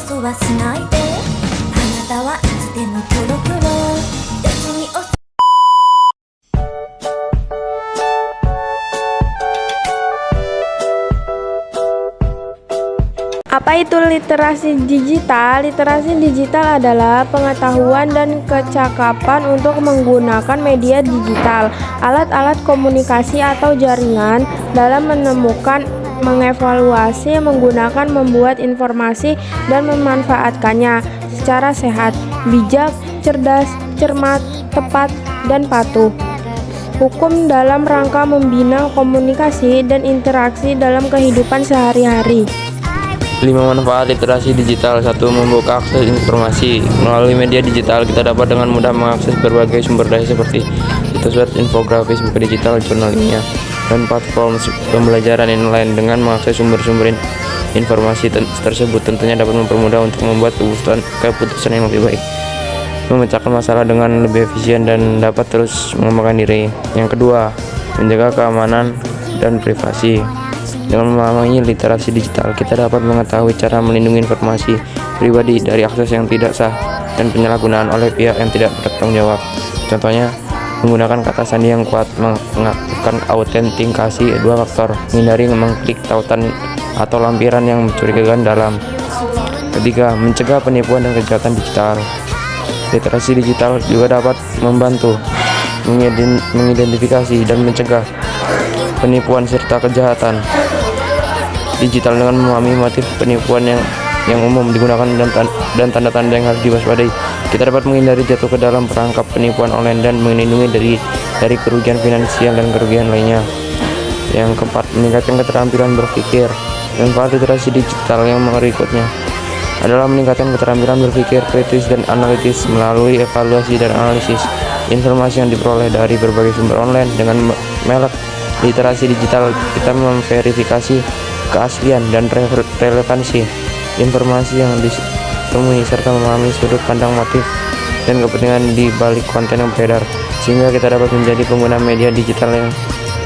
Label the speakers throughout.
Speaker 1: そはしないであなたはいつでもコロコロ別にお
Speaker 2: Apa itu literasi digital? Literasi digital adalah pengetahuan dan kecakapan untuk menggunakan media digital, alat-alat komunikasi atau jaringan dalam menemukan, mengevaluasi, menggunakan, membuat informasi, dan memanfaatkannya secara sehat, bijak, cerdas, cermat, tepat, dan patuh. Hukum dalam rangka membina komunikasi dan interaksi dalam kehidupan sehari-hari.
Speaker 3: 5 manfaat literasi digital. 1. Membuka akses informasi. Melalui media digital, kita dapat dengan mudah mengakses berbagai sumber daya seperti situs web, infografis, buku digital, jurnal ilmiah, dan platform pembelajaran online. Dengan mengakses sumber-sumber informasi tersebut tentunya dapat mempermudah untuk membuat keputusan yang lebih baik, memecahkan masalah dengan lebih efisien, dan dapat terus mengembangkan diri. Yang kedua, menjaga keamanan dan privasi. Dengan memahami literasi digital, kita dapat mengetahui cara melindungi informasi pribadi dari akses yang tidak sah dan penyalahgunaan oleh pihak yang tidak bertanggung jawab. Contohnya, menggunakan kata sandi yang kuat, mengaktifkan autentikasi 2 faktor, menghindari mengklik tautan atau lampiran yang mencurigakan dalam. Ketiga, mencegah penipuan dan kejahatan digital. Literasi digital juga dapat membantu mengidentifikasi dan mencegah penipuan serta kejahatan digital. Dengan memahami motif penipuan yang umum digunakan dan tanda-tanda yang harus diwaspadai, kita dapat menghindari jatuh ke dalam perangkap penipuan online dan melindungi dari kerugian finansial dan kerugian lainnya. Yang keempat, meningkatkan keterampilan berpikir. Manfaat literasi digital yang berikutnya adalah meningkatkan keterampilan berpikir kritis dan analitis melalui evaluasi dan analisis informasi yang diperoleh dari berbagai sumber online. Dengan melek literasi digital, kita memverifikasi keaslian dan relevansi informasi yang ditemui serta memahami sudut pandang, motif, dan kepentingan di balik konten yang beredar, sehingga kita dapat menjadi pengguna media digital yang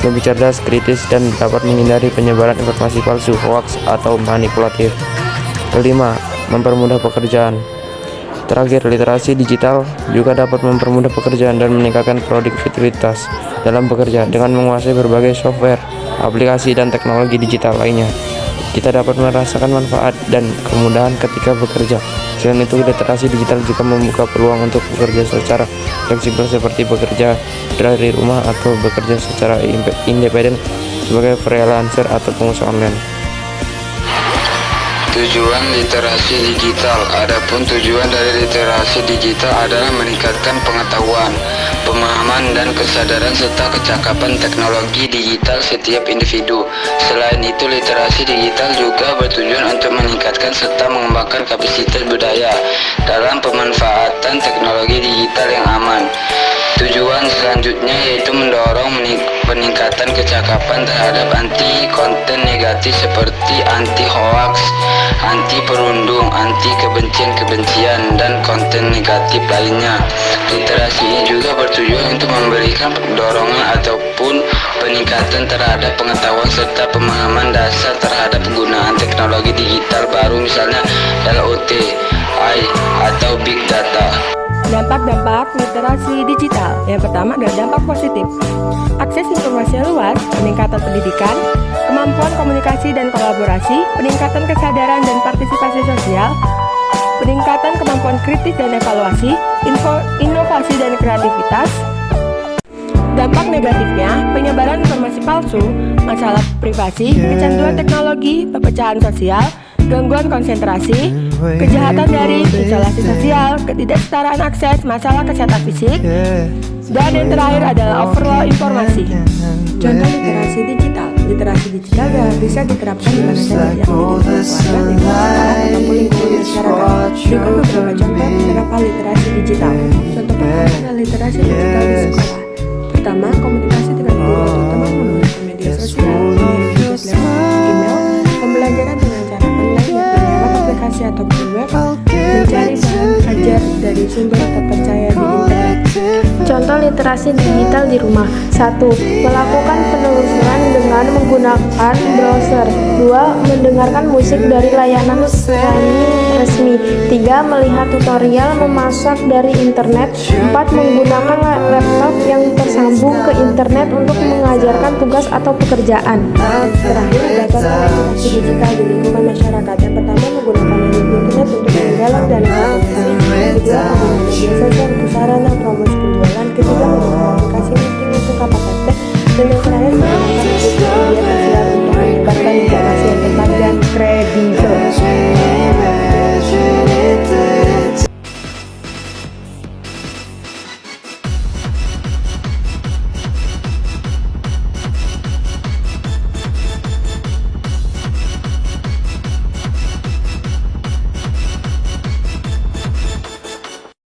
Speaker 3: lebih cerdas, kritis, dan dapat menghindari penyebaran informasi palsu, hoax, atau manipulatif. Kelima, mempermudah pekerjaan. Terakhir, literasi digital juga dapat mempermudah pekerjaan dan meningkatkan produktivitas dalam bekerja. Dengan menguasai berbagai software, aplikasi, dan teknologi digital lainnya, kita dapat merasakan manfaat dan kemudahan ketika bekerja. Selain itu, literasi digital juga membuka peluang untuk bekerja secara fleksibel seperti bekerja dari rumah atau bekerja secara independen sebagai freelancer atau pengusaha online.
Speaker 4: Tujuan literasi digital. Adapun tujuan dari literasi digital adalah meningkatkan pengetahuan, pemahaman, dan kesadaran serta kecakapan teknologi digital setiap individu. Selain itu, literasi digital juga bertujuan untuk meningkatkan serta mengembangkan kapasitas budaya dalam pemanfaatan teknologi digital yang aman. Tujuan selanjutnya yaitu mendorong peningkatan kecakapan terhadap anti konten negatif seperti anti hoax, anti perundung, anti kebencian, dan konten negatif lainnya. Literasi ini juga bertujuan untuk memberikan dorongan ataupun peningkatan terhadap pengetahuan serta pemahaman dasar terhadap penggunaan teknologi digital baru, misalnya IoT, AI, atau Big Data.
Speaker 2: Dampak-dampak literasi digital. Yang pertama adalah dampak positif. Akses informasi yang luas, peningkatan pendidikan, kemampuan komunikasi dan kolaborasi, peningkatan kesadaran dan partisipasi sosial, peningkatan kemampuan kritis dan evaluasi, inovasi dan kreativitas. Dampak negatifnya, penyebaran informasi palsu, masalah privasi, kecanduan teknologi, perpecahan sosial, gangguan konsentrasi, kejahatan daring, isolasi sosial, ketidaksetaraan akses, masalah kesehatan fisik, dan yang terakhir adalah overload informasi. Contoh literasi digital. Literasi digital bisa diterapkan di mana saja, yakni di keluarga, lingkungan sekolah, ataupun lingkungan masyarakat. Berikut beberapa contoh penerapan literasi digital. Contoh pertama adalah literasi digital di sekolah. Pertama, komunikasi dengan guru atau teman menggunakan media sosial, mengirim tugas lewat email, pembelajaran dengan cara online yakni lewat aplikasi ataupun web, mencari bahan ajar dari sumber terpercaya di internet. Contoh literasi digital di rumah. 1. Melakukan penelusuran dengan menggunakan browser. 2. Mendengarkan musik dari layanan streaming resmi. 3. Melihat tutorial memasak dari internet. 4. Menggunakan laptop yang tersambung ke internet untuk mengajarkan tugas atau pekerjaan. Terakhir, bagaimana literasi digital di lingkungan masyarakat. Yang pertama, menggunakan internet untuk menggalang dana kompetisi. Kedua, penggunaan media sosial untuk sarana promosi penjualan. Ketiga, menggunakan aplikasi meeting untuk KPP. Dan yang